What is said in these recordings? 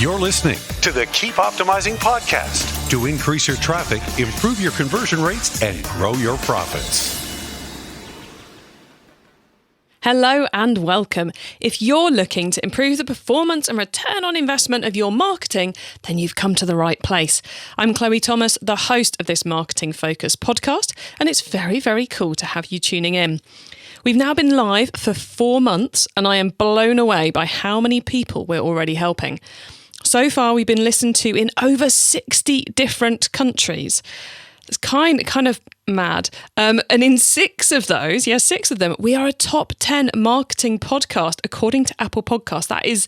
You're listening to the Keep Optimizing podcast to increase your traffic, improve your conversion rates, and grow your profits. Hello and welcome. If you're looking to improve the performance and return on investment of your marketing, then you've come to the right place. I'm Chloe Thomas, the host of this Marketing Focus podcast, and it's very, very cool to have you tuning in. We've now been live for 4 months, and I am blown away by how many people we're already helping. So far, we've been listened to in over 60 different countries. It's kind of mad. And in 6 of those, 6 of them, we are a top 10 marketing podcast, according to Apple Podcasts. That is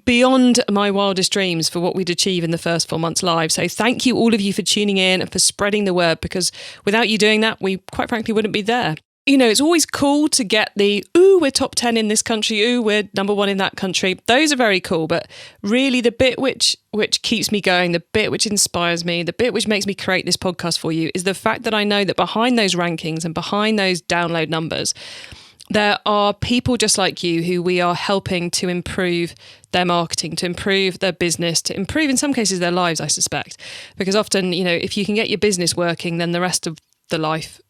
beyond my wildest dreams for what we'd achieve in the first 4 months live. So thank you, all of you, for tuning in and for spreading the word, because without you doing that, we quite frankly wouldn't be there. You know, it's always cool to get the, we're top 10 in this country, we're number 1 in that country. Those are very cool, but really the bit which keeps me going, the bit which inspires me, the bit which makes me create this podcast for you is the fact that I know that behind those rankings and behind those download numbers, there are people just like you who we are helping to improve their marketing, to improve their business, to improve in some cases their lives, I suspect. Because often, you know, if you can get your business working, then the rest of the life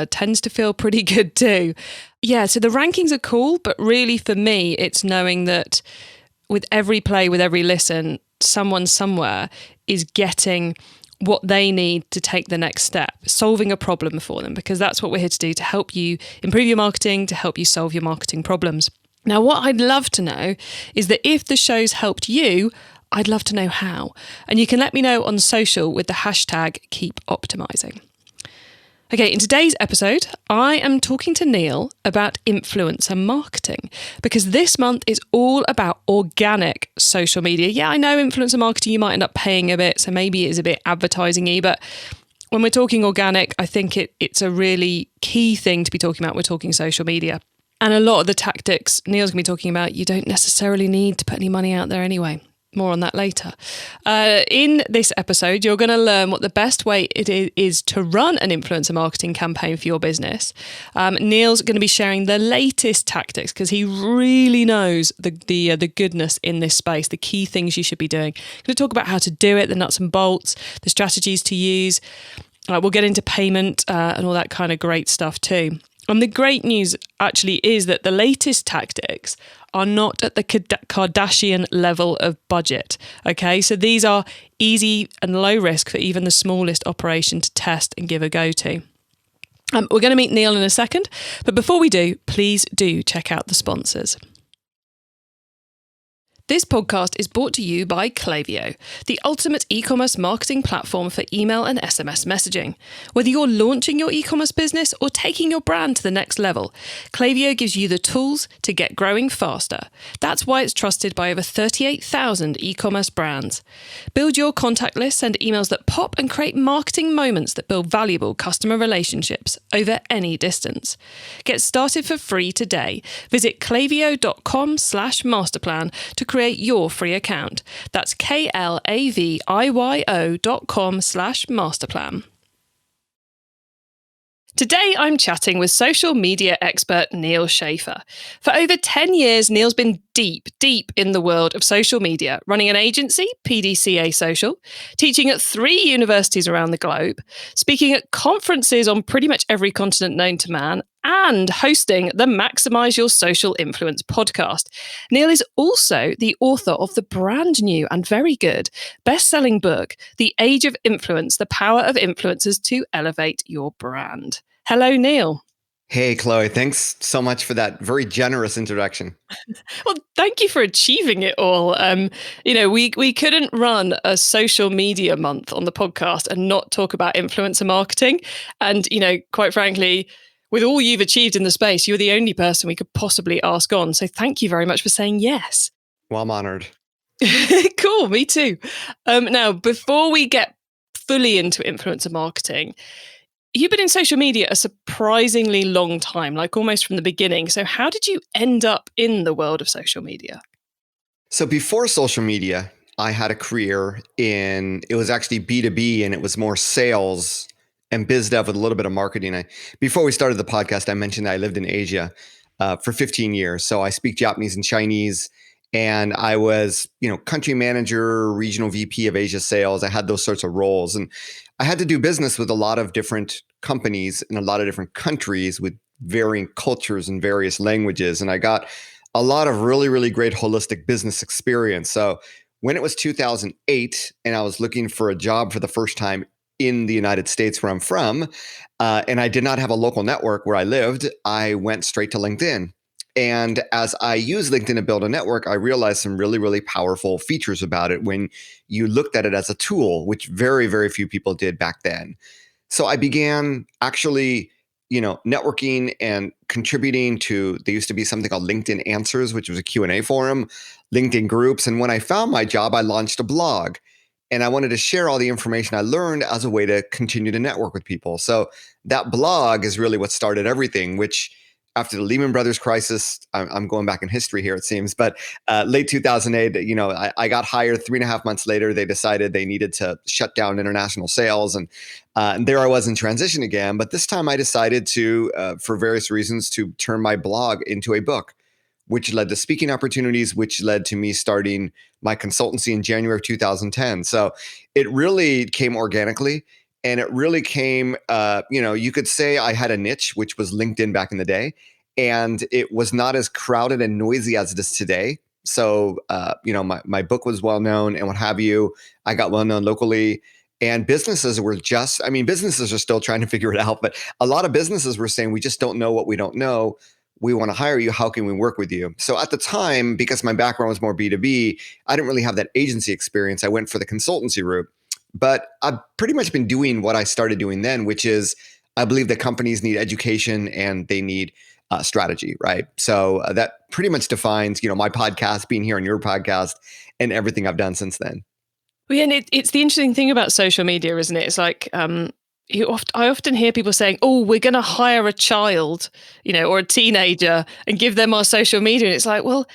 tends to feel pretty good too. Yeah, so the rankings are cool, but really for me, it's knowing that with every play, with every listen, someone somewhere is getting what they need to take the next step, solving a problem for them, because that's what we're here to do, to help you improve your marketing, to help you solve your marketing problems. Now, what I'd love to know is that if the show's helped you, I'd love to know how. And you can let me know on social with the hashtag #KeepOptimizing. Okay, in today's episode, I am talking to Neal about influencer marketing, because this month is all about organic social media. Yeah, I know influencer marketing, you might end up paying a bit, so maybe it is a bit advertising-y, but when we're talking organic, I think it's a really key thing to be talking about. We're talking social media. And a lot of the tactics Neal's going to be talking about, you don't necessarily need to put any money out there anyway. More on that later. In this episode, you're going to learn what the best way it is to run an influencer marketing campaign for your business. Neal's going to be sharing the latest tactics because he really knows the goodness in this space, the key things you should be doing. I'm going to talk about how to do it, the nuts and bolts, the strategies to use. We'll get into payment and all that kind of great stuff too. And the great news actually is that the latest tactics are not at the Kardashian level of budget. Okay, so these are easy and low risk for even the smallest operation to test and give a go to. We're going to meet Neal in a second, but before we do, please do check out the sponsors. This podcast is brought to you by Clavio, the ultimate e-commerce marketing platform for email and SMS messaging. Whether you're launching your e-commerce business or taking your brand to the next level, Clavio gives you the tools to get growing faster. That's why it's trusted by over 38,000 e-commerce brands. Build your contact list, send emails that pop, and create marketing moments that build valuable customer relationships over any distance. Get started for free today. Visit clavio.com/masterplan to create your free account. That's KLAVIO.com/masterplan. Today, I'm chatting with social media expert Neal Schaffer. For over 10 years, Neal's been deep in the world of social media, running an agency, PDCA Social, teaching at 3 universities around the globe, speaking at conferences on pretty much every continent known to man, and hosting the Maximize Your Social Influence podcast. Neal is also the author of the brand new and very good best-selling book, The Age of Influence, The Power of Influencers to Elevate Your Brand. Hello, Neal. Hey, Chloe. Thanks so much for that very generous introduction. Well, thank you for achieving it all. We couldn't run a social media month on the podcast and not talk about influencer marketing. And, quite frankly, with all you've achieved in the space, you're the only person we could possibly ask on. So thank you very much for saying yes. Well, I'm honored. Cool, me too. Now, before we get fully into influencer marketing, you've been in social media a surprisingly long time, like almost from the beginning. So how did you end up in the world of social media? So before social media, I had a career it was actually B2B, and it was more sales and biz dev with a little bit of marketing. Before we started the podcast, I mentioned that I lived in Asia for 15 years. So I speak Japanese and Chinese, And I was, country manager, regional VP of Asia sales. I had those sorts of roles. And I had to do business with a lot of different companies in a lot of different countries with varying cultures and various languages. And I got a lot of really, really great holistic business experience. So when it was 2008 and I was looking for a job for the first time in the United States where I'm from, and I did not have a local network where I lived, I went straight to LinkedIn. And as I used LinkedIn to build a network, I realized some really, really powerful features about it when you looked at it as a tool, which very, very few people did back then. So I began actually, networking and contributing to, there used to be something called LinkedIn Answers, which was a Q&A forum, LinkedIn groups. And when I found my job, I launched a blog. And I wanted to share all the information I learned as a way to continue to network with people. So that blog is really what started everything, which after the Lehman Brothers crisis, I'm going back in history here, it seems, but late 2008, I got hired 3.5 months later. They decided they needed to shut down international sales. And there I was in transition again. But this time I decided to, for various reasons, to turn my blog into a book, which led to speaking opportunities, which led to me starting my consultancy in January of 2010. So it really came organically. And it really came, you could say I had a niche, which was LinkedIn back in the day. And it was not as crowded and noisy as it is today. So, my book was well known and what have you. I got well known locally. And businesses businesses are still trying to figure it out. But a lot of businesses were saying, we just don't know what we don't know. We want to hire you. How can we work with you? So at the time, because my background was more B2B, I didn't really have that agency experience. I went for the consultancy route. But I've pretty much been doing what I started doing then, which is I believe that companies need education and they need strategy, right? So that pretty much defines, my podcast, being here on your podcast, and everything I've done since then. Well, yeah, and it's the interesting thing about social media, isn't it? It's like I often hear people saying, "Oh, we're going to hire a child, or a teenager, and give them our social media." And it's like, well,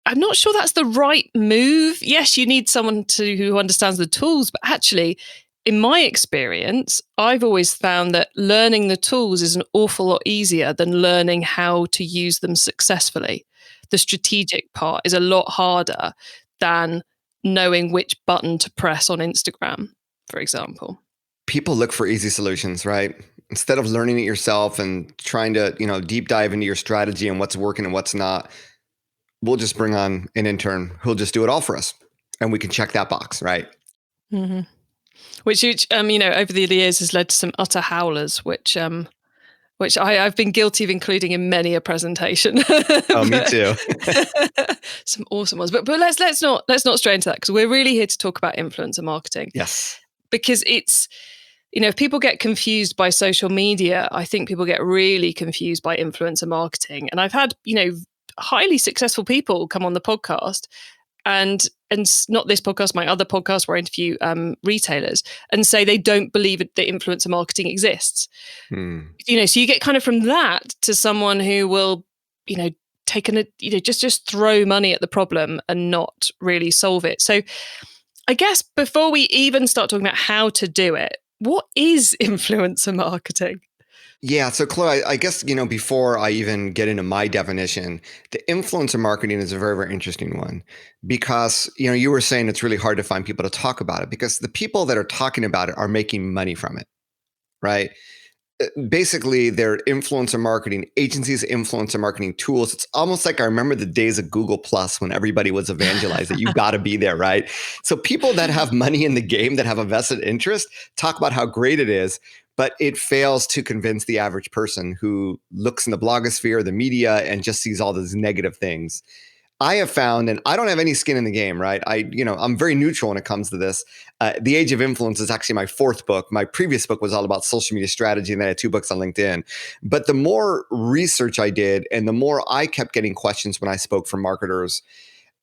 I'm not sure that's the right move. Yes, you need someone who understands the tools, but actually, in my experience, I've always found that learning the tools is an awful lot easier than learning how to use them successfully. The strategic part is a lot harder than knowing which button to press on Instagram, for example. People look for easy solutions, right? Instead of learning it yourself and trying to, deep dive into your strategy and what's working and what's not, we'll just bring on an intern who'll just do it all for us. And we can check that box, right? Mm-hmm. Which over the years has led to some utter howlers, which I've been guilty of including in many a presentation. Oh, me too. Some awesome ones. But let's not stray into that, because we're really here to talk about influencer marketing. Yes. Because it's, if people get confused by social media, I think people get really confused by influencer marketing. And I've had, highly successful people come on the podcast and not this podcast, my other podcast where I interview retailers, and say they don't believe that influencer marketing exists. So you get kind of from that to someone who will, just throw money at the problem and not really solve it. So I guess before we even start talking about how to do it, what is influencer marketing? Yeah. So, Chloe, I guess, before I even get into my definition, the influencer marketing is a very, very interesting one because, you were saying it's really hard to find people to talk about it because the people that are talking about it are making money from it, right? Basically, they're influencer marketing agencies, influencer marketing tools. It's almost like I remember the days of Google Plus when everybody was evangelizing. You got to be there, right? So people that have money in the game, that have a vested interest, talk about how great it is, but it fails to convince the average person who looks in the blogosphere, the media, and just sees all those negative things. I have found, and I don't have any skin in the game, right? I'm very neutral when it comes to this. The Age of Influence is actually my fourth book. My previous book was all about social media strategy, and then I had 2 books on LinkedIn. But the more research I did, and the more I kept getting questions when I spoke from marketers,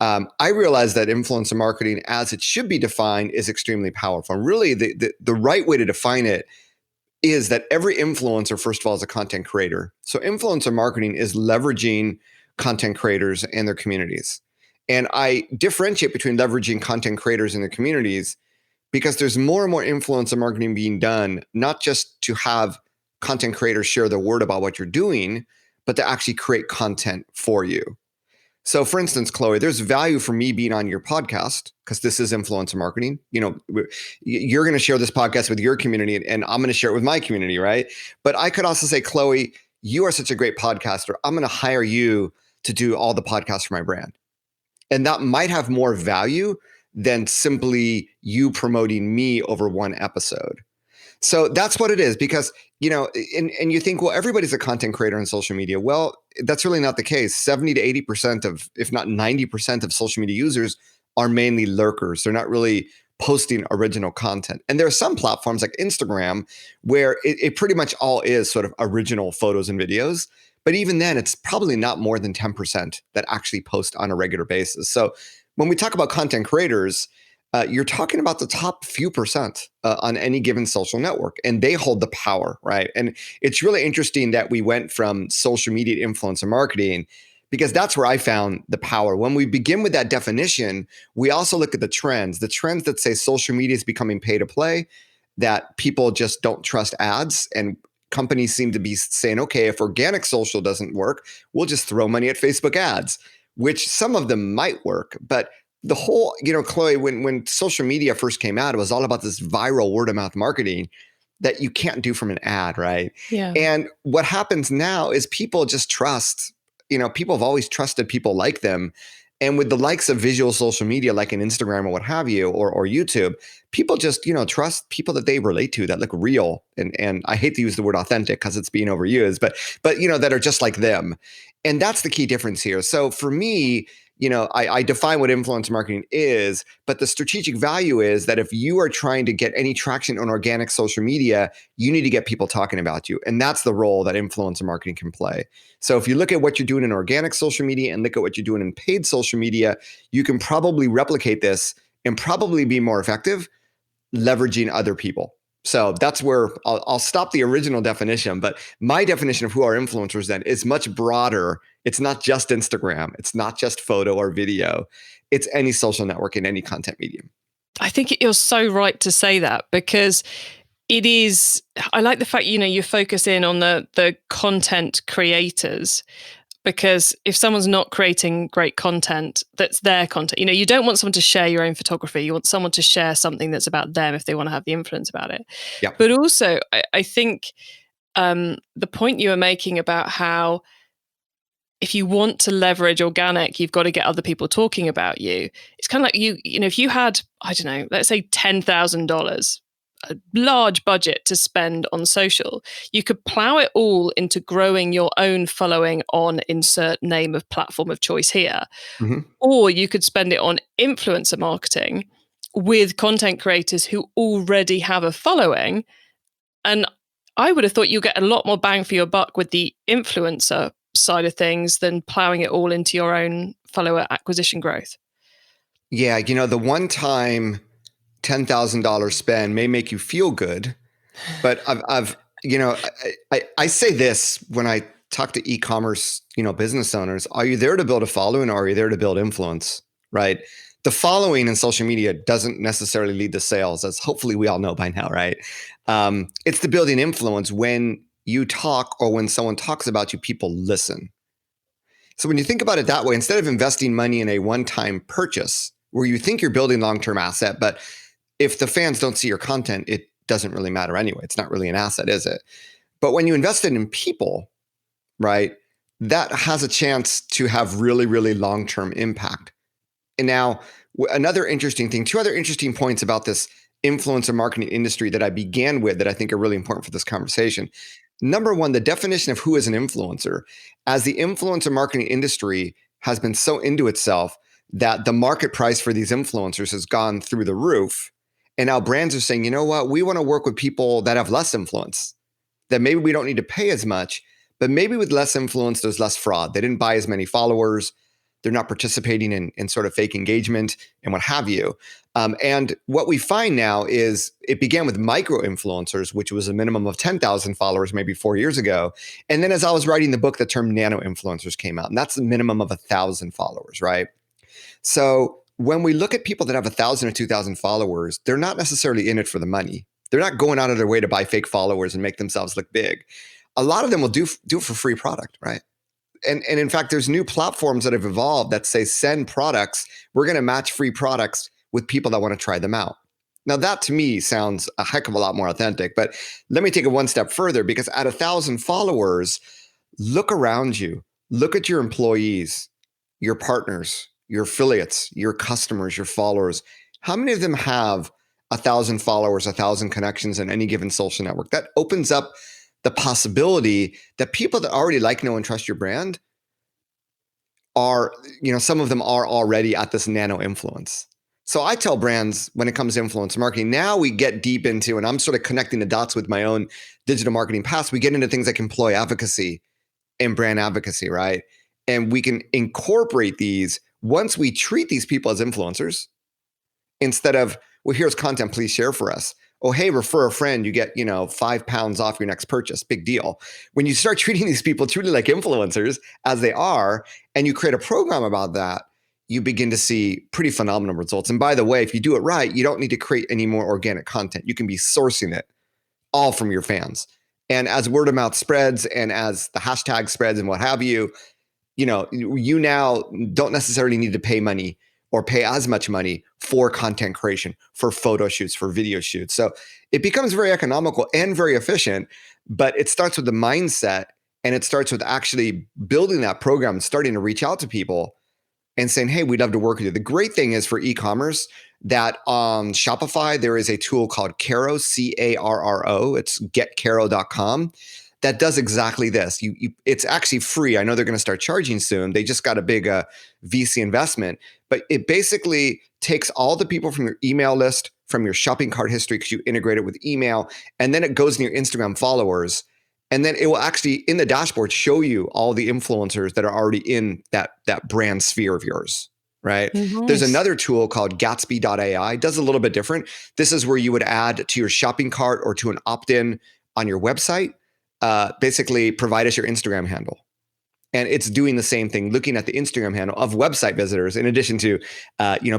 I realized that influencer marketing, as it should be defined, is extremely powerful. And really, the right way to define it is that every influencer, first of all, is a content creator. So influencer marketing is leveraging content creators and their communities. And I differentiate between leveraging content creators and their communities because there's more and more influencer marketing being done, not just to have content creators share the word about what you're doing, but to actually create content for you. So for instance, Chloe, there's value for me being on your podcast because this is influencer marketing. You're going to share this podcast with your community and I'm going to share it with my community, right? But I could also say, Chloe, you are such a great podcaster. I'm going to hire you to do all the podcasts for my brand. And that might have more value than simply you promoting me over one episode. So that's what it is, because, and you think, well, everybody's a content creator on social media. Well, that's really not the case. 70 to 80% of, if not 90% of social media users are mainly lurkers. They're not really posting original content. And there are some platforms like Instagram where it pretty much all is sort of original photos and videos. But even then, it's probably not more than 10% that actually post on a regular basis. So when we talk about content creators, you're talking about the top few percent on any given social network, and they hold the power, right? And it's really interesting that we went from social media to influencer marketing, because that's where I found the power. When we begin with that definition, we also look at the trends that say social media is becoming pay to play, that people just don't trust ads, and companies seem to be saying, okay, if organic social doesn't work, we'll just throw money at Facebook ads, which some of them might work. But the whole, Chloe, when social media first came out, it was all about this viral word of mouth marketing that you can't do from an ad, right? Yeah. And what happens now is people just trust, people have always trusted people like them. And with the likes of visual social media, like an Instagram or what have you, or YouTube, people just, trust people that they relate to, that look real. And I hate to use the word authentic because it's being overused, but that are just like them. And that's the key difference here. So for me, I define what influencer marketing is, but the strategic value is that if you are trying to get any traction on organic social media, you need to get people talking about you. And that's the role that influencer marketing can play. So if you look at what you're doing in organic social media and look at what you're doing in paid social media, you can probably replicate this and probably be more effective leveraging other people. So that's where I'll stop the original definition, but my definition of who are influencers then is much broader. It's not just Instagram. It's not just photo or video. It's any social network in any content medium. I think you're so right to say that, because it is, I like the fact, you focus in on the content creators, because if someone's not creating great content, that's their content. You don't want someone to share your own photography. You want someone to share something that's about them if they want to have the influence about it. Yeah. But also, I think the point you were making about how if you want to leverage organic, you've got to get other people talking about you. It's kind of like if you had, I don't know, let's say $10,000, a large budget to spend on social, you could plow it all into growing your own following on insert name of platform of choice here. Mm-hmm. Or you could spend it on influencer marketing with content creators who already have a following. And I would have thought you'll get a lot more bang for your buck with the influencer side of things than plowing it all into your own follower acquisition growth. Yeah, the one-time $10,000 spend may make you feel good, but I say this when I talk to e-commerce, business owners: are you there to build a following, or are you there to build influence? Right? The following in social media doesn't necessarily lead to sales, as hopefully we all know by now, right? It's the building influence. When you talk or when someone talks about you, people listen. So when you think about it that way, instead of investing money in a one-time purchase where you think you're building long-term asset, but if the fans don't see your content, it doesn't really matter anyway. It's not really an asset, is it? But when you invest it in people, right, that has a chance to have really, really long-term impact. And now, another interesting thing, two other interesting points about this influencer marketing industry that I began with that I think are really important for this conversation. Number one, the definition of who is an influencer. As the influencer marketing industry has been so into itself that the market price for these influencers has gone through the roof. And now brands are saying, you know what, we want to work with people that have less influence, that maybe we don't need to pay as much, but maybe with less influence, there's less fraud. They didn't buy as many followers. They're not participating in sort of fake engagement and what have you. And what we find now is it began with micro influencers, which was a minimum of 10,000 followers maybe 4 years ago. And then as I was writing the book, the term Nano Influencers came out, and that's a minimum of 1,000 followers, right? So when we look at people that have 1,000 or 2,000 followers, they're not necessarily in it for the money. They're not going out of their way to buy fake followers and make themselves look big. A lot of them will do it for free product, right? And in fact, there's new platforms that have evolved that say send products. We're going to match free products with people that want to try them out. Now, that to me sounds a heck of a lot more authentic. But let me take it one step further, because at 1,000 followers, look around you, look at your employees, your partners, your affiliates, your customers, your followers. How many of them have 1,000 followers, 1,000 connections in any given social network? That opens up the possibility that people that already like, know, and trust your brand are, some of them are already at this nano influence. So I tell brands, when it comes to influencer marketing, now we get deep into, and I'm sort of connecting the dots with my own digital marketing past, we get into things like employee advocacy and brand advocacy, right? And we can incorporate these once we treat these people as influencers instead of, well, here's content, please share for us. Oh, hey, refer a friend, you get, 5 pounds off your next purchase. Big deal. When you start treating these people truly like influencers, as they are, and you create a program about that, you begin to see pretty phenomenal results. And by the way, if you do it right, you don't need to create any more organic content. You can be sourcing it all from your fans. And as word of mouth spreads and as the hashtag spreads and what have you, you now don't necessarily need to pay money or pay as much money for content creation, for photo shoots, for video shoots. So it becomes very economical and very efficient, but it starts with the mindset, and it starts with actually building that program, starting to reach out to people and saying, hey, we'd love to work with you. The great thing is for e-commerce that on Shopify, there is a tool called Carro, Carro. It's getcarro.com. That does exactly this. It's actually free. I know they're going to start charging soon. They just got a big VC investment, but it basically takes all the people from your email list, from your shopping cart history, because you integrate it with email, and then it goes in your Instagram followers. And then it will actually, in the dashboard, show you all the influencers that are already in that brand sphere of yours, right? Nice. There's another tool called Gatsby.ai. It does a little bit different. This is where you would add to your shopping cart or to an opt-in on your website, basically provide us your Instagram handle. And it's doing the same thing, looking at the Instagram handle of website visitors, in addition to,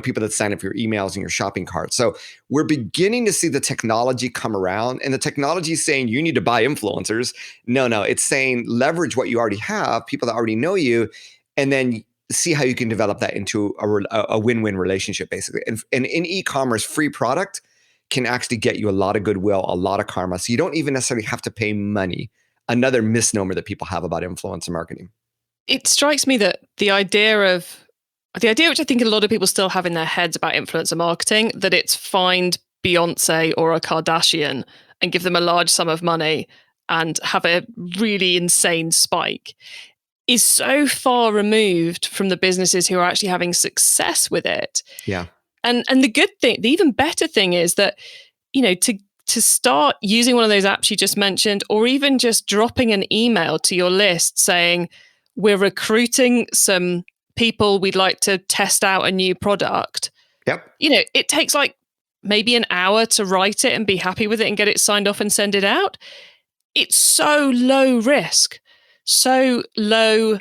people that sign up for your emails and your shopping cart. So we're beginning to see the technology come around, and the technology is saying you need to buy influencers. No, it's saying leverage what you already have, people that already know you, and then see how you can develop that into a win-win relationship, basically. And in e-commerce, free product can actually get you a lot of goodwill, a lot of karma. So you don't even necessarily have to pay money. Another misnomer that people have about influencer marketing. It strikes me that the idea which I think a lot of people still have in their heads about influencer marketing, that it's find Beyonce or a Kardashian and give them a large sum of money and have a really insane spike, is so far removed from the businesses who are actually having success with it. Yeah. And the good thing, the even better thing is that, to start using one of those apps you just mentioned, or even just dropping an email to your list saying, we're recruiting some people, we'd like to test out a new product. Yep. It takes like maybe an hour to write it and be happy with it and get it signed off and send it out. It's so low risk, so low,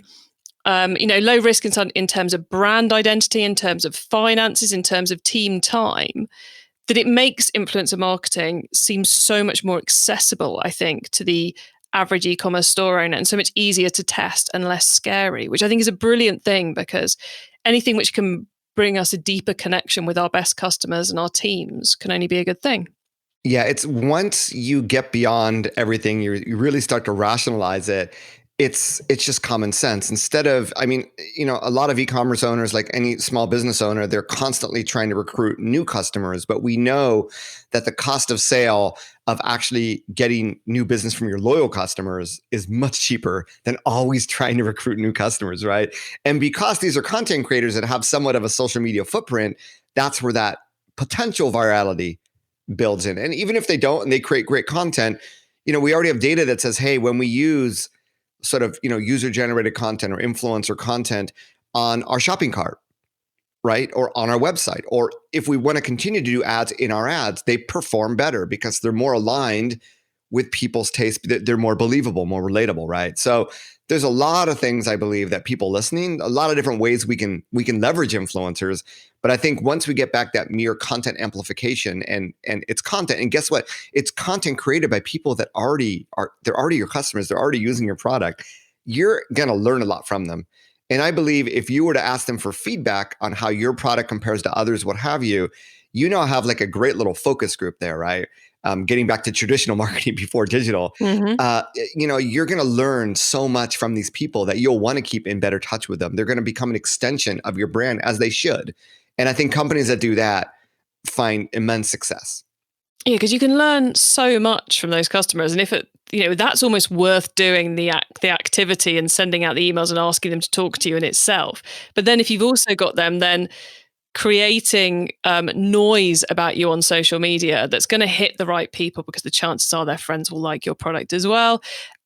low risk in terms of brand identity, in terms of finances, in terms of team time, that it makes influencer marketing seem so much more accessible, I think, to the average e-commerce store owner, and so much easier to test and less scary, which I think is a brilliant thing, because anything which can bring us a deeper connection with our best customers and our teams can only be a good thing. Yeah, it's once you get beyond everything, you really start to rationalize it. It's just common sense. Instead of, a lot of e-commerce owners, like any small business owner, they're constantly trying to recruit new customers. But we know that the cost of sale of actually getting new business from your loyal customers is much cheaper than always trying to recruit new customers, right? And because these are content creators that have somewhat of a social media footprint, that's where that potential virality builds in. And even if they don't and they create great content, we already have data that says, hey, when we use sort of, user-generated content or influencer content on our shopping cart, right? Or on our website, or if we want to continue to do ads in our ads, they perform better because they're more aligned with people's taste. They're more believable, more relatable, right? So there's a lot of things, I believe, that people listening, a lot of different ways we can leverage influencers. But I think once we get back that mere content amplification and it's content, and guess what? It's content created by people that they're already your customers. They're already using your product. you're going to learn a lot from them. And I believe if you were to ask them for feedback on how your product compares to others, what have you, you now have like a great little focus group there, right? Getting back to traditional marketing before digital, you're going to learn so much from these people that you'll want to keep in better touch with them. They're going to become an extension of your brand, as they should. And I think companies that do that find immense success. Yeah, because you can learn so much from those customers, and if that's almost worth doing the activity and sending out the emails and asking them to talk to you in itself. But then if you've also got them then creating noise about you on social media that's going to hit the right people, because the chances are their friends will like your product as well.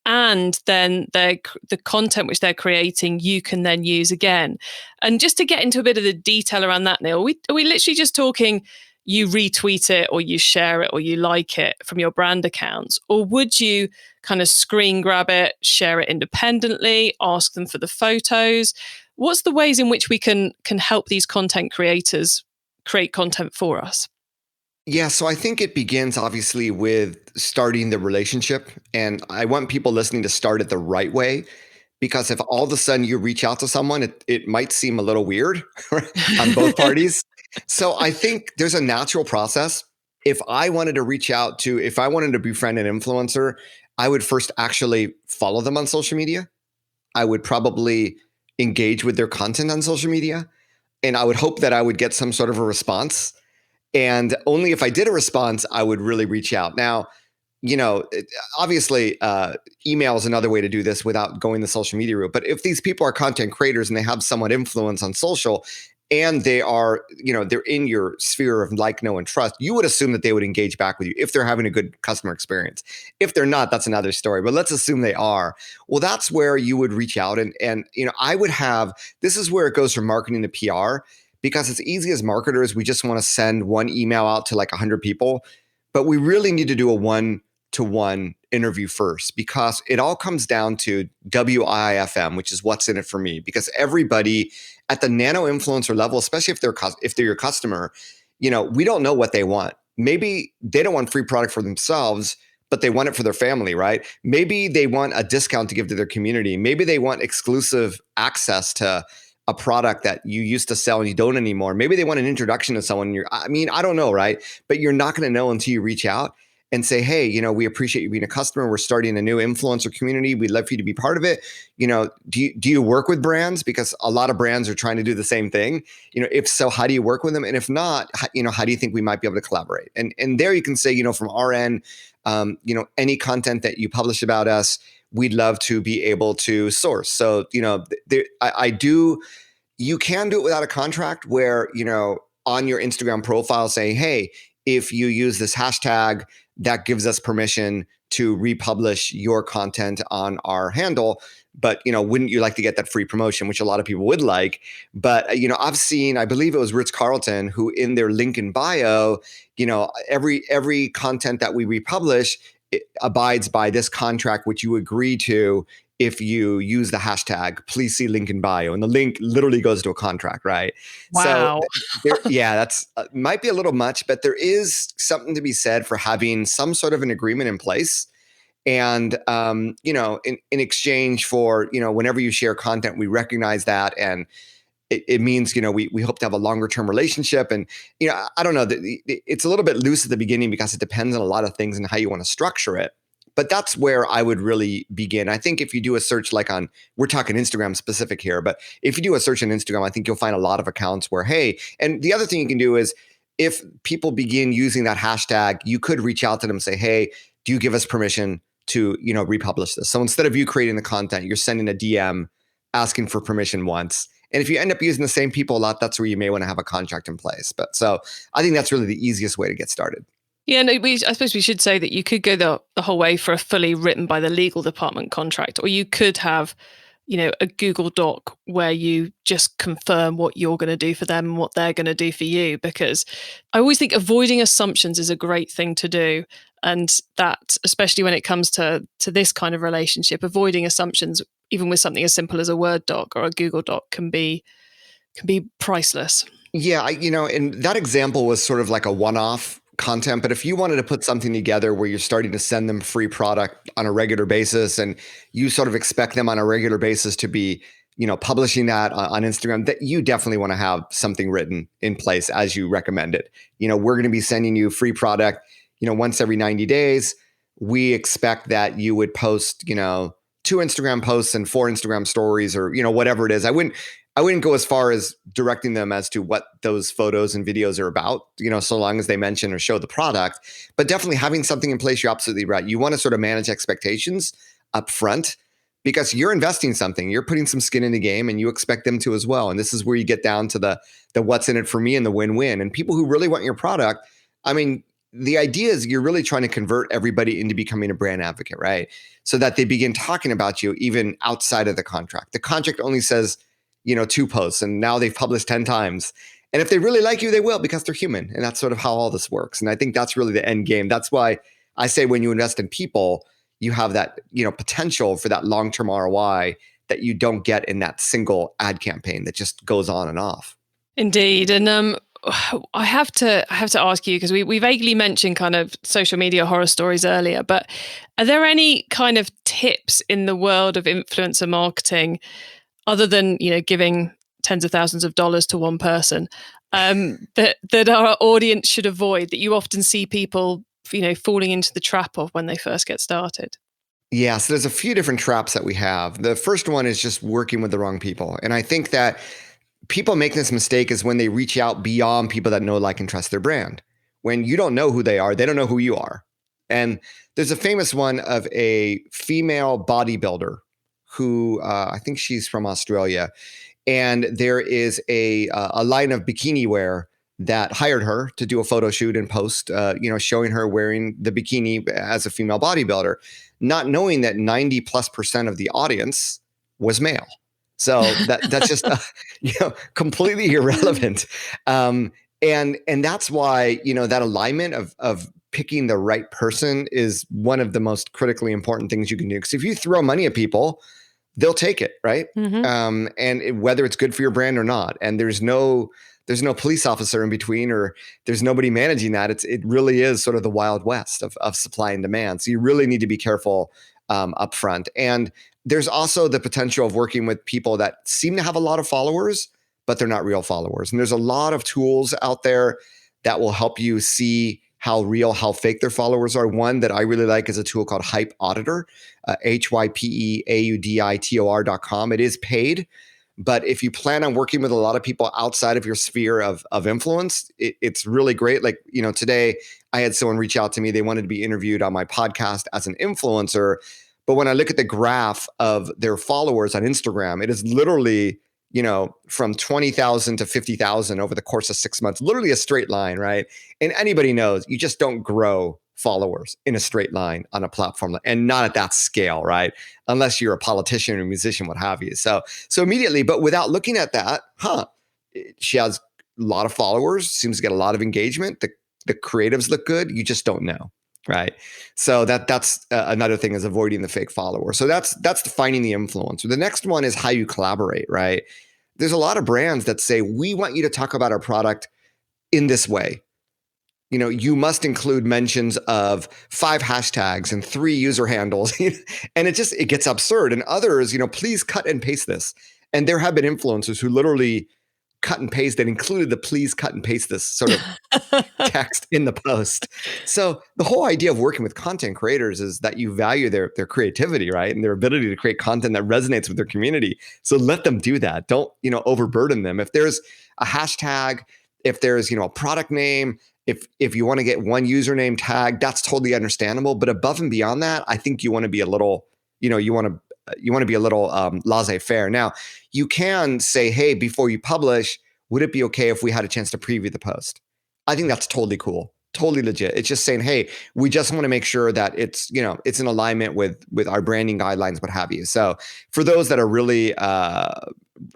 And then the content which they're creating, you can then use again. And just to get into a bit of the detail around that, Neal, are we literally just talking you retweet it or you share it or you like it from your brand accounts? Or would you kind of screen grab it, share it independently, ask them for the photos? What's the ways in which we can help these content creators create content for us? Yeah, so I think it begins obviously with starting the relationship. And I want people listening to start it the right way, because if all of a sudden you reach out to someone, it might seem a little weird on both parties. So I think there's a natural process. If I wanted to befriend an influencer, I would first actually follow them on social media. I would probably engage with their content on social media. And I would hope that I would get some sort of a response. And only if I did a response, I would really reach out. Now, obviously, email is another way to do this without going the social media route. But if these people are content creators and they have somewhat influence on social, and they are, they're in your sphere of like, know, and trust, you would assume that they would engage back with you if they're having a good customer experience. If they're not, that's another story. But let's assume they are. Well, that's where you would reach out. And I would have, this is where it goes from marketing to PR, because it's easy as marketers. We just want to send one email out to like 100 people, but we really need to do a one-to-one interview first, because it all comes down to WIFM, which is what's in it for me. Because everybody at the nano influencer level, especially if they're your customer, we don't know what they want. Maybe they don't want free product for themselves, but they want it for their family, right? Maybe they want a discount to give to their community. Maybe they want exclusive access to a product that you used to sell and you don't anymore. Maybe they want an introduction to someone. I don't know, right? But you're not going to know until you reach out and say, hey, we appreciate you being a customer. We're starting a new influencer community. We'd love for you to be part of it. Do you work with brands? Because a lot of brands are trying to do the same thing. If so, how do you work with them? And if not, how do you think we might be able to collaborate? And there you can say, from our end, any content that you publish about us, we'd love to be able to source. So, you can do it without a contract where, on your Instagram profile saying, hey, if you use this hashtag, that gives us permission to republish your content on our handle. But, wouldn't you like to get that free promotion, which a lot of people would like? But, I've seen, I believe it was Ritz-Carlton, who in their link in bio, every content that we republish, it abides by this contract, which you agree to if you use the hashtag, please see link in bio. And the link literally goes to a contract, right? Wow. So that's might be a little much, but there is something to be said for having some sort of an agreement in place. And, in exchange for, whenever you share content, we recognize that. And it means, we hope to have a longer term relationship. And, I don't know, it's a little bit loose at the beginning because it depends on a lot of things and how you want to structure it. But that's where I would really begin. I think if you do a search we're talking Instagram specific here, but if you do a search on Instagram, I think you'll find a lot of accounts where, hey, and the other thing you can do is if people begin using that hashtag, you could reach out to them and say, hey, do you give us permission to, republish this? So instead of you creating the content, you're sending a DM asking for permission once. And if you end up using the same people a lot, that's where you may want to have a contract in place. But so I think that's really the easiest way to get started. Yeah, no, I suppose we should say that you could go the whole way for a fully written by the legal department contract, or you could have, a Google Doc where you just confirm what you're going to do for them and what they're going to do for you. Because I always think avoiding assumptions is a great thing to do. And that, especially when it comes to this kind of relationship, avoiding assumptions, even with something as simple as a Word doc or a Google Doc, can be priceless. Yeah, and that example was sort of like a one-off content, but if you wanted to put something together where you're starting to send them free product on a regular basis and you sort of expect them on a regular basis to be, publishing that on Instagram, that you definitely want to have something written in place as you recommend it. We're going to be sending you free product, once every 90 days. We expect that you would post, 2 Instagram posts and 4 Instagram stories, or, whatever it is. I wouldn't go as far as directing them as to what those photos and videos are about, so long as they mention or show the product. But definitely having something in place, you're absolutely right. You want to sort of manage expectations up front, because you're investing something, you're putting some skin in the game, and you expect them to as well. And this is where you get down to the what's in it for me and the win-win. And people who really want your product, I mean, the idea is you're really trying to convert everybody into becoming a brand advocate, right? So that they begin talking about you even outside of the contract. The contract only says, 2 posts, and now they've published 10 times. And if they really like you, they will, because they're human. And that's sort of how all this works. And I think that's really the end game. That's why I say when you invest in people, you have that, potential for that long-term ROI that you don't get in that single ad campaign that just goes on and off. Indeed. And I have to ask you, because we vaguely mentioned kind of social media horror stories earlier, but are there any kind of tips in the world of influencer marketing, other than, giving tens of thousands of dollars to one person, that our audience should avoid, that you often see people, falling into the trap of when they first get started? Yeah, so there's a few different traps that we have. The first one is just working with the wrong people. And I think that people make this mistake is when they reach out beyond people that know, like, and trust their brand. When you don't know who they don't know who you are. And there's a famous one of a female bodybuilder who I think she's from Australia. And there is a line of bikini wear that hired her to do a photo shoot and post, showing her wearing the bikini as a female bodybuilder, not knowing that 90+% of the audience was male. So that's just completely irrelevant. And that's why, that alignment of picking the right person is one of the most critically important things you can do. Because if you throw money at people, they'll take it, right? Mm-hmm. Whether it's good for your brand or not. And there's no police officer in between, or there's nobody managing that. It really is sort of the Wild West of supply and demand. So you really need to be careful up front. And there's also the potential of working with people that seem to have a lot of followers, but they're not real followers. And there's a lot of tools out there that will help you see how real, how fake their followers are. One that I really like is a tool called Hype Auditor, hypeauditor.com. It is paid, but if you plan on working with a lot of people outside of your sphere of influence, it's really great. Like, today I had someone reach out to me. They wanted to be interviewed on my podcast as an influencer. But when I look at the graph of their followers on Instagram, it is literally, from 20,000 to 50,000 over the course of 6 months, literally a straight line, right? And anybody knows you just don't grow followers in a straight line on a platform, and not at that scale, right? Unless you're a politician or a musician, what have you. So immediately, but without looking at that, she has a lot of followers, seems to get a lot of engagement. The creatives look good. You just don't know. Right. So that's another thing, is avoiding the fake follower. So that's finding the influencer. The next one is how you collaborate, right? There's a lot of brands that say, we want you to talk about our product in this way. You must include mentions of 5 hashtags and 3 user handles. And it gets absurd. And others, please cut and paste this. And there have been influencers who literally cut and paste that included the please cut and paste this sort of text in the post. So the whole idea of working with content creators is that you value their creativity, right? And their ability to create content that resonates with their community. So let them do that. Don't, overburden them. If there's a hashtag, if there's, a product name, if you want to get one username tag, that's totally understandable. But above and beyond that, I think you want to be a little, you want to be a little laissez-faire. Now, you can say, hey, before you publish, would it be okay if we had a chance to preview the post? I think that's totally cool, totally legit. It's just saying, hey, we just want to make sure that it's in alignment with our branding guidelines, what have you. So for those that are really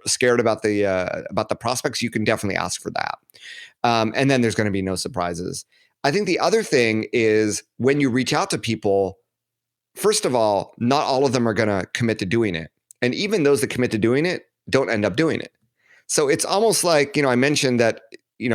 scared about the prospects, you can definitely ask for that. And then there's going to be no surprises. I think the other thing is, when you reach out to people, first of all, not all of them are going to commit to doing it. And even those that commit to doing it don't end up doing it. So it's almost like, I mentioned that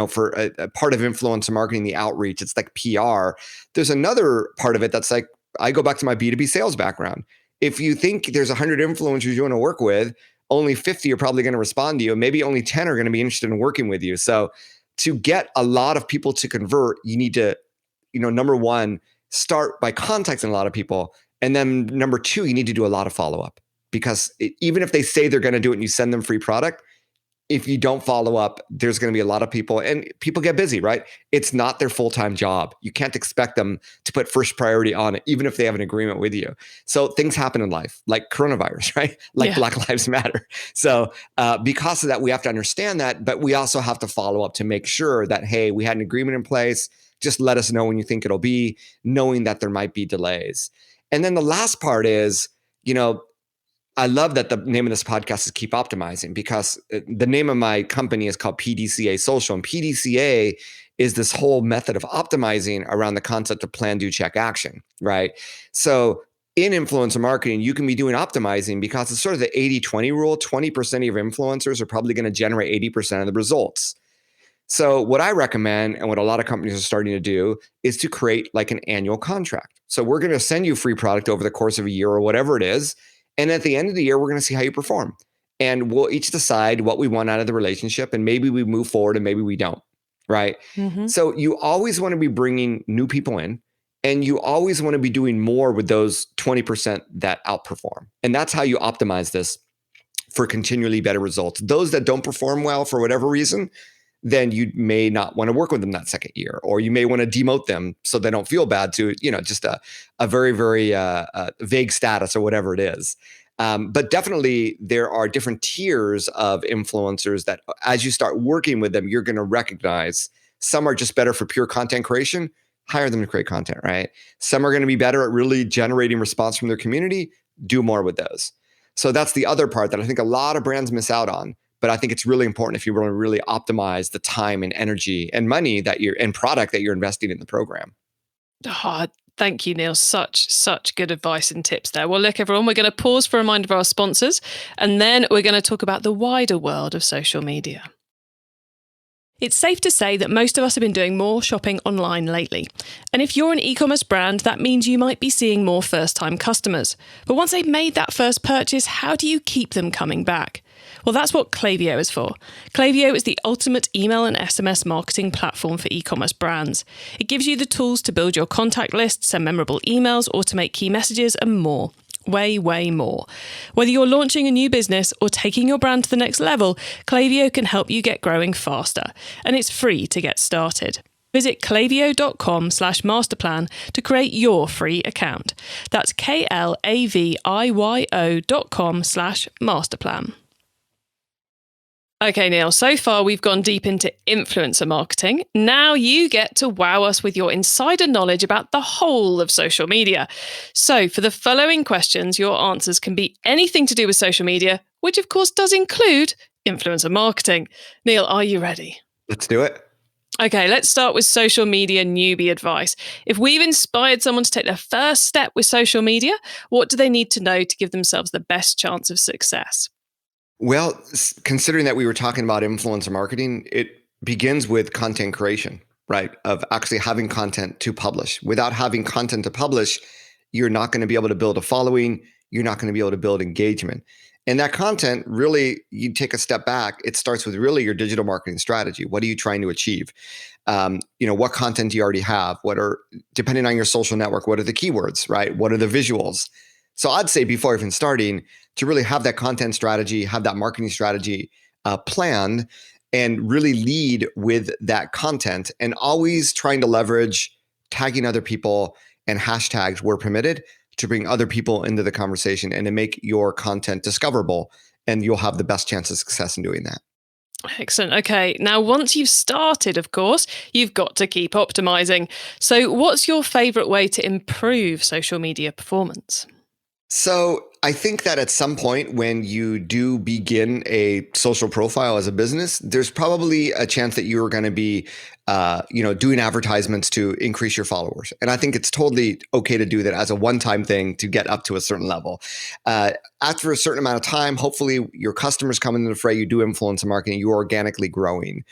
for a part of influencer marketing, the outreach, it's like PR. There's another part of it that's like, I go back to my B2B sales background. If you think there's 100 influencers you want to work with, only 50 are probably going to respond to you. Maybe only 10 are going to be interested in working with you. So to get a lot of people to convert, you need to, number one, start by contacting a lot of people. And then number two, you need to do a lot of follow-up, because even if they say they're going to do it and you send them free product, if you don't follow up, there's going to be a lot of people, and people get busy, right? It's not their full-time job. You can't expect them to put first priority on it, even if they have an agreement with you. So things happen in life, like coronavirus, right? Like Black Lives Matter. So because of that, we have to understand that, but we also have to follow up to make sure that, hey, we had an agreement in place. Just let us know when you think it'll be, knowing that there might be delays. And then the last part is, I love that the name of this podcast is Keep Optimizing, because the name of my company is called PDCA Social. And PDCA is this whole method of optimizing around the concept of plan, do, check, action, right? So in influencer marketing, you can be doing optimizing because it's sort of the 80-20 rule. 20% of your influencers are probably going to generate 80% of the results. So what I recommend, and what a lot of companies are starting to do, is to create like an annual contract. So we're going to send you free product over the course of a year or whatever it is. And at the end of the year, we're going to see how you perform. And we'll each decide what we want out of the relationship. And maybe we move forward and maybe we don't, right? Mm-hmm. So you always want to be bringing new people in, and you always want to be doing more with those 20% that outperform. And that's how you optimize this for continually better results. Those that don't perform well for whatever reason, then you may not want to work with them that second year, or you may want to demote them so they don't feel bad to, just a very, very vague status or whatever it is. But definitely there are different tiers of influencers that as you start working with them, you're going to recognize some are just better for pure content creation, hire them to create content, right? Some are going to be better at really generating response from their community, do more with those. So that's the other part that I think a lot of brands miss out on. But I think it's really important if you want to really optimize the time and energy and money and product that you're investing in the program. Oh, thank you, Neal. Such good advice and tips there. Well, look, everyone, we're going to pause for a reminder of our sponsors, and then we're going to talk about the wider world of social media. It's safe to say that most of us have been doing more shopping online lately. And if you're an e-commerce brand, that means you might be seeing more first-time customers. But once they've made that first purchase, how do you keep them coming back? Well, that's what Clavio is for. Clavio is the ultimate email and SMS marketing platform for e-commerce brands. It gives you the tools to build your contact list, send memorable emails, automate key messages, and more. Way more. Whether you're launching a new business or taking your brand to the next level, Clavio can help you get growing faster. And it's free to get started. Visit clavio.com/masterplan to create your free account. That's KLAVIO.com/masterplan. Okay, Neal, so far we've gone deep into influencer marketing. Now you get to wow us with your insider knowledge about the whole of social media. So for the following questions, your answers can be anything to do with social media, which of course does include influencer marketing. Neal, are you ready? Let's do it. Okay, let's start with social media newbie advice. If we've inspired someone to take their first step with social media, what do they need to know to give themselves the best chance of success? Well, considering that we were talking about influencer marketing, it begins with content creation, right? Of actually having content to publish. Without having content to publish, you're not going to be able to build a following. You're not going to be able to build engagement. And that content, really, you take a step back, it starts with really your digital marketing strategy. What are you trying to achieve? What content do you already have? Depending on your social network, what are the keywords, right? What are the visuals? So I'd say before even starting, to really have that content strategy, have that marketing strategy planned, and really lead with that content, and always trying to leverage tagging other people and hashtags where permitted to bring other people into the conversation and to make your content discoverable. And you'll have the best chance of success in doing that. Excellent. Okay. Now, once you've started, of course, you've got to keep optimizing. So what's your favorite way to improve social media performance? So I think that at some point when you do begin a social profile as a business, there's probably a chance that you're going to be, doing advertisements to increase your followers. And I think it's totally okay to do that as a one-time thing to get up to a certain level. After a certain amount of time, hopefully your customers come into the fray, you do influencer marketing, you're organically growing.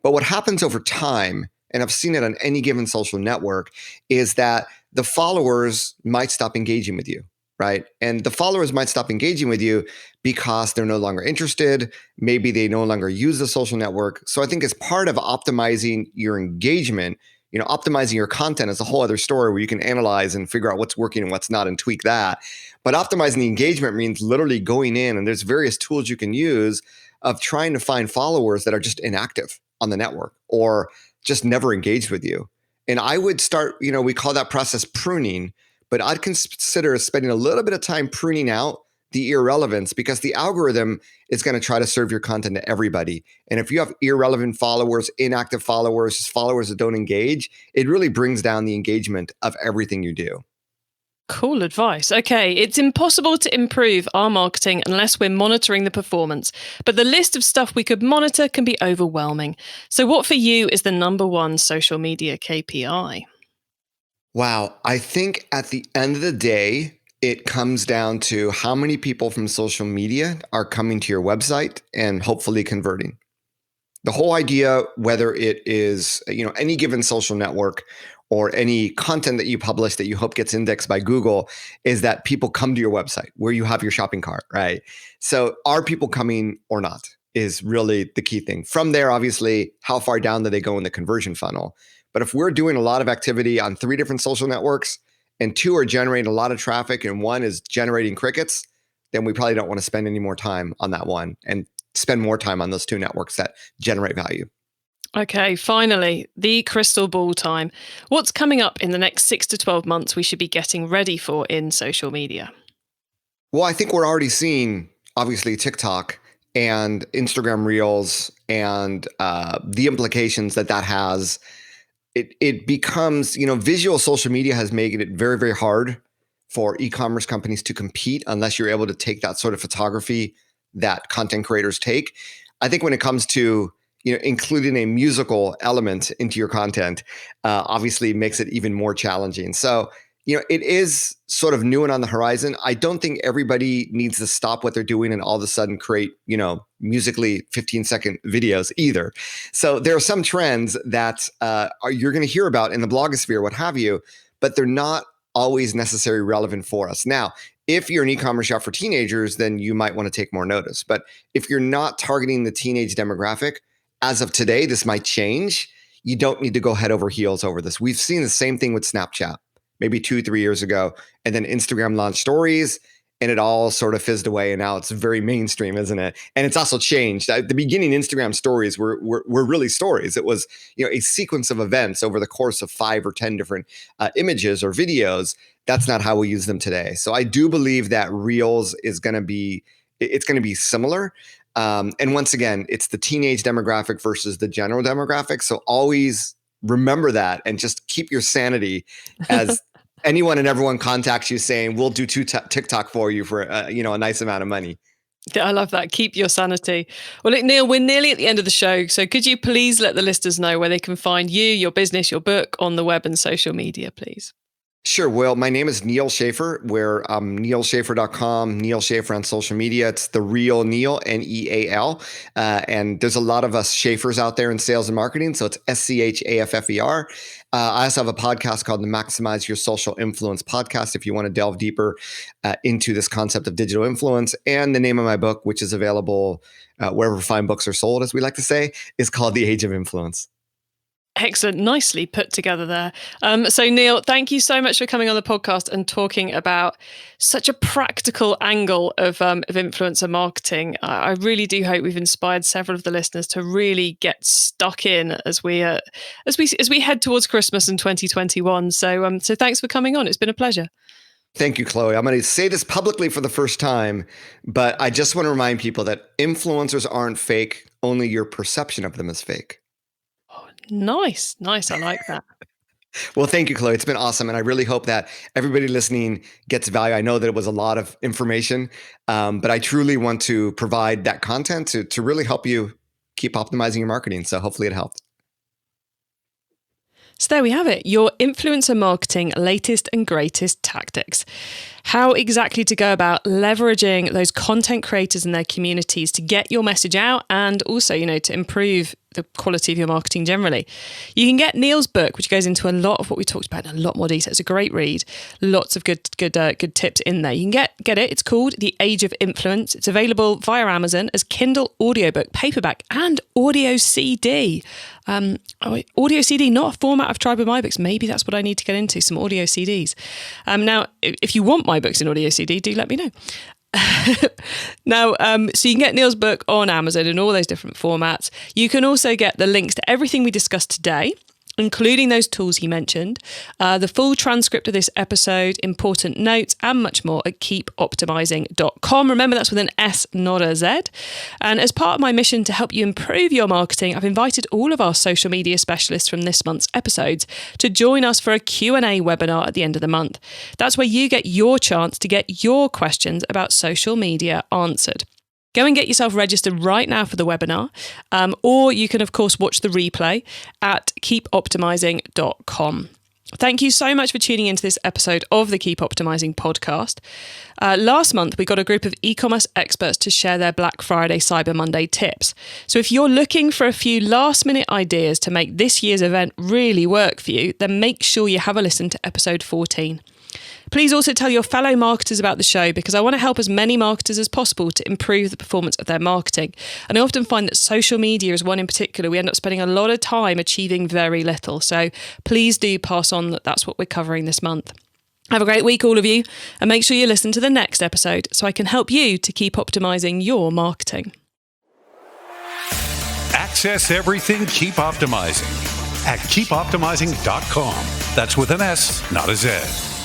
But what happens over time, and I've seen it on any given social network, is that the followers might stop engaging with you, right? And the followers might stop engaging with you because they're no longer interested. Maybe they no longer use the social network. So I think as part of optimizing your engagement, optimizing your content is a whole other story where you can analyze and figure out what's working and what's not and tweak that. But optimizing the engagement means literally going in, and there's various tools you can use of trying to find followers that are just inactive on the network or just never engaged with you. And I would start, we call that process pruning, but I'd consider spending a little bit of time pruning out the irrelevance, because the algorithm is going to try to serve your content to everybody. And if you have irrelevant followers, inactive followers, just followers that don't engage, it really brings down the engagement of everything you do. Cool advice. Okay, it's impossible to improve our marketing unless we're monitoring the performance, but the list of stuff we could monitor can be overwhelming. So what for you is the number one social media KPI? Wow. I think at the end of the day, it comes down to how many people from social media are coming to your website and hopefully converting. The whole idea, whether it is, any given social network or any content that you publish that you hope gets indexed by Google, is that people come to your website where you have your shopping cart, right? So are people coming or not is really the key thing. From there, obviously, how far down do they go in the conversion funnel? But if we're doing a lot of activity on 3 different social networks and 2 are generating a lot of traffic and 1 is generating crickets, then we probably don't want to spend any more time on that one and spend more time on those 2 networks that generate value. Okay, finally, the crystal ball time. What's coming up in the next 6 to 12 months we should be getting ready for in social media? Well, I think we're already seeing, obviously, TikTok and Instagram Reels and the implications that has. It becomes, visual social media has made it very, very hard for e-commerce companies to compete unless you're able to take that sort of photography that content creators take. I think when it comes to including a musical element into your content, obviously makes it even more challenging. So, it is sort of new and on the horizon. I don't think everybody needs to stop what they're doing and all of a sudden create, musically 15-second videos either. So there are some trends that you're going to hear about in the blogosphere, what have you, but they're not always necessarily relevant for us. Now, if you're an e-commerce shop for teenagers, then you might want to take more notice. But if you're not targeting the teenage demographic, as of today, this might change. You don't need to go head over heels over this. We've seen the same thing with Snapchat, maybe 2-3 years ago. And then Instagram launched stories and it all sort of fizzed away. And now it's very mainstream, isn't it? And it's also changed. At the beginning, Instagram stories were really stories. It was, a sequence of events over the course of 5 or 10 different images or videos. That's not how we use them today. So I do believe that Reels is going to be, it's going to be similar. And once again, it's the teenage demographic versus the general demographic. So always remember that and just keep your sanity as anyone and everyone contacts you saying, we'll do TikTok for you for a nice amount of money. I love that. Keep your sanity. Well, look, Neal, we're nearly at the end of the show. So could you please let the listeners know where they can find you, your business, your book on the web and social media, please? Sure. Well, my name is Neal Schaffer. We're nealschaffer.com, Neal Schaffer on social media. It's the real Neal, Neal. And there's a lot of us Schaffers out there in sales and marketing. So it's SCHAFFER. I also have a podcast called the Maximize Your Social Influence podcast if you want to delve deeper into this concept of digital influence. And the name of my book, which is available wherever fine books are sold, as we like to say, is called The Age of Influence. Excellent. Nicely put together there. So Neal, thank you so much for coming on the podcast and talking about such a practical angle of influencer marketing. I really do hope we've inspired several of the listeners to really get stuck in as we head towards Christmas in 2021. So thanks for coming on. It's been a pleasure. Thank you, Chloe. I'm going to say this publicly for the first time, but I just want to remind people that influencers aren't fake. Only your perception of them is fake. Nice. I like that. Well, thank you, Chloe. It's been awesome. And I really hope that everybody listening gets value. I know that it was a lot of information, but I truly want to provide that content to really help you keep optimizing your marketing. So hopefully it helped. So there we have it, your influencer marketing latest and greatest tactics. how exactly to go about leveraging those content creators and their communities to get your message out and also, to improve the quality of your marketing generally. You can get Neal's book, which goes into a lot of what we talked about in a lot more detail. It's a great read. Lots of good tips in there. You can get it. It's called The Age of Influence. It's available via Amazon as Kindle audiobook, paperback, and audio CD. Audio CD, not a format I've tried with my books. Maybe that's what I need to get into, some audio CDs. Now, if you want my books in audio CD, do let me know. Now, so you can get Neal's book on Amazon in all those different formats. You can also get the links to everything we discussed today, including those tools he mentioned, the full transcript of this episode, important notes, and much more at keepoptimizing.com. Remember, that's with an S, not a Z. And as part of my mission to help you improve your marketing, I've invited all of our social media specialists from this month's episodes to join us for a Q&A webinar at the end of the month. That's where you get your chance to get your questions about social media answered. Go and get yourself registered right now for the webinar, or you can, of course, watch the replay at keepoptimizing.com. Thank you so much for tuning into this episode of the Keep Optimizing podcast. Last month, we got a group of e-commerce experts to share their Black Friday, Cyber Monday tips. So if you're looking for a few last-minute ideas to make this year's event really work for you, then make sure you have a listen to episode 14. Please also tell your fellow marketers about the show, because I want to help as many marketers as possible to improve the performance of their marketing. And I often find that social media is one in particular. We end up spending a lot of time achieving very little. So please do pass on that that's what we're covering this month. Have a great week, all of you, and make sure you listen to the next episode so I can help you to keep optimizing your marketing. Access everything Keep Optimizing at keepoptimizing.com. That's with an S, not a Z.